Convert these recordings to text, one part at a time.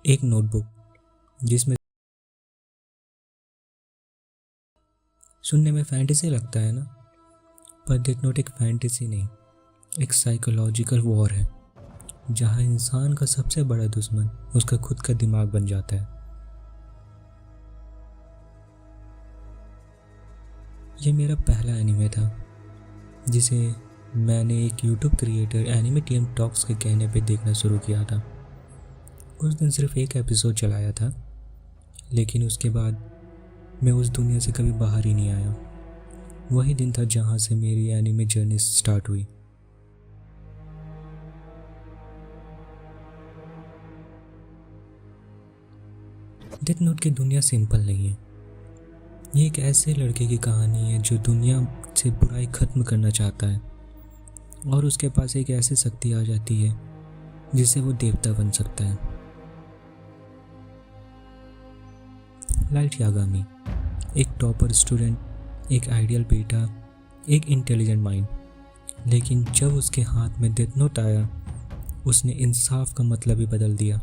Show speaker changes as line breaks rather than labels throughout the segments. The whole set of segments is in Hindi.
एक नोटबुक जिसमें सुनने में फैंटेसी लगता है ना, पर डेथ नोट एक फैंटेसी नहीं, एक साइकोलॉजिकल वॉर है जहां इंसान का सबसे बड़ा दुश्मन उसका खुद का दिमाग बन जाता है। ये मेरा पहला एनीमे था जिसे मैंने एक YouTube creator anime TM talks के कहने पे देखना शुरू किया था। उस दिन सिर्फ एक एपिसोड चलाया था, लेकिन उसके बाद मैं उस दुनिया से कभी बाहर ही नहीं आया। वही दिन था जहां से मेरी एनीमे जर्नी स्टार्ट हुई। डेथ नोट की दुनिया सिंपल नहीं है। ये एक ऐसे लड़के की कहानी है जो दुनिया से बुराई खत्म करना चाहता है और उसके पास एक ऐसी शक्ति आ जाती है जिससे वो देवता बन सकता है। लाइट यागामी, एक टॉपर स्टूडेंट, एक आइडियल बेटा, एक इंटेलिजेंट माइंड, लेकिन जब उसके हाथ में डेथ नोट आया उसने इंसाफ का मतलब ही बदल दिया।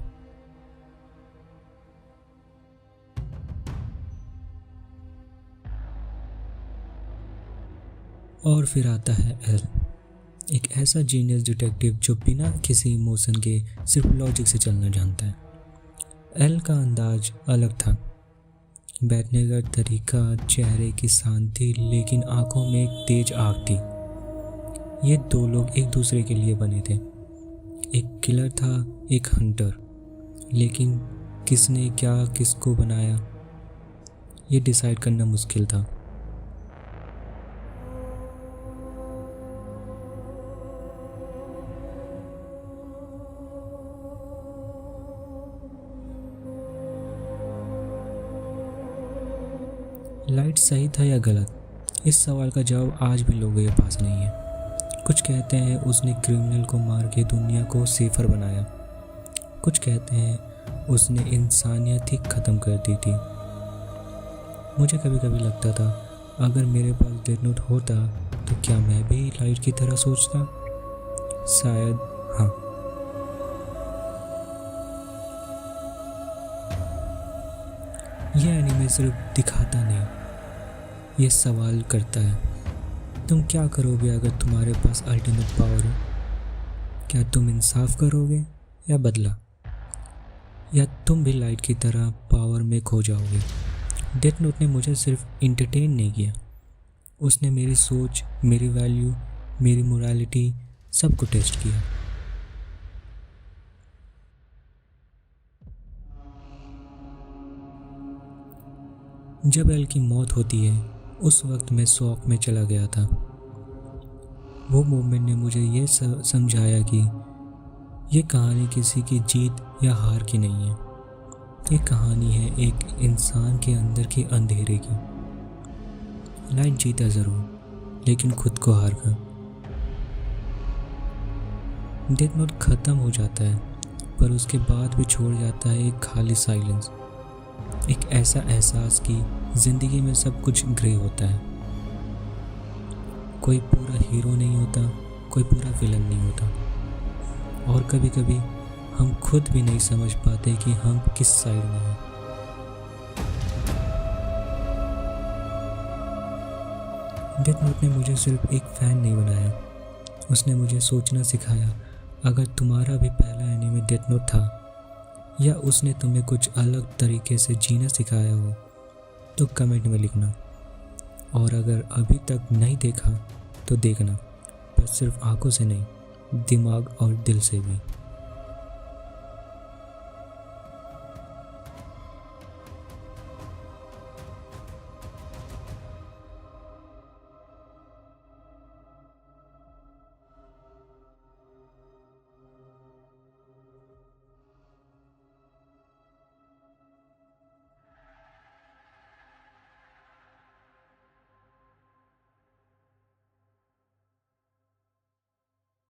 और फिर आता है एल, एक ऐसा जीनियस डिटेक्टिव जो बिना किसी इमोशन के सिर्फ लॉजिक से चलना जानता है। एल का अंदाज अलग था, बैठने का तरीका, चेहरे की शांति, लेकिन आंखों में एक तेज आग थी। ये दो लोग एक दूसरे के लिए बने थे। एक किलर था, एक हंटर, लेकिन किसने क्या किसको बनाया ये डिसाइड करना मुश्किल था। लाइट सही था या गलत, इस सवाल का जवाब आज भी लोगों के पास नहीं है। कुछ कहते हैं उसने क्रिमिनल को मार के दुनिया को सेफर बनाया, कुछ कहते हैं उसने इंसानियत ही ख़त्म कर दी थी। मुझे कभी कभी लगता था अगर मेरे पास डेथ नोट होता तो क्या मैं भी लाइट की तरह सोचता? शायद हाँ। यह एनीमे सिर्फ दिखाता नहीं, ये सवाल करता है तुम क्या करोगे अगर तुम्हारे पास अल्टीमेट पावर हो? क्या तुम इंसाफ करोगे या बदला, या तुम भी लाइट की तरह पावर में खो जाओगे? डेथ नोट ने मुझे सिर्फ इंटरटेन नहीं किया, उसने मेरी सोच, मेरी वैल्यू, मेरी मोरालिटी सब को टेस्ट किया। जब एल की मौत होती है उस वक्त मैं शॉक में चला गया था। वो मोमेंट ने मुझे ये समझाया कि ये कहानी किसी की जीत या हार की नहीं है। ये कहानी है एक इंसान के अंदर के अंधेरे की। लाइट जीता ज़रूर, लेकिन खुद को हार कर। डेथ नोट ख़त्म हो जाता है, पर उसके बाद भी छोड़ जाता है एक खाली साइलेंस, एक ऐसा एहसास कि ज़िंदगी में सब कुछ ग्रे होता है। कोई पूरा हीरो नहीं होता, कोई पूरा विलन नहीं होता, और कभी कभी हम खुद भी नहीं समझ पाते कि हम किस साइड में हैं। डेथ नोट ने मुझे सिर्फ एक फ़ैन नहीं बनाया, उसने मुझे सोचना सिखाया। अगर तुम्हारा भी पहला एनीमे डेथ नोट था या उसने तुम्हें कुछ अलग तरीके से जीना सिखाया हो तो कमेंट में लिखना, और अगर अभी तक नहीं देखा तो देखना, पर सिर्फ आंखों से नहीं, दिमाग और दिल से भी।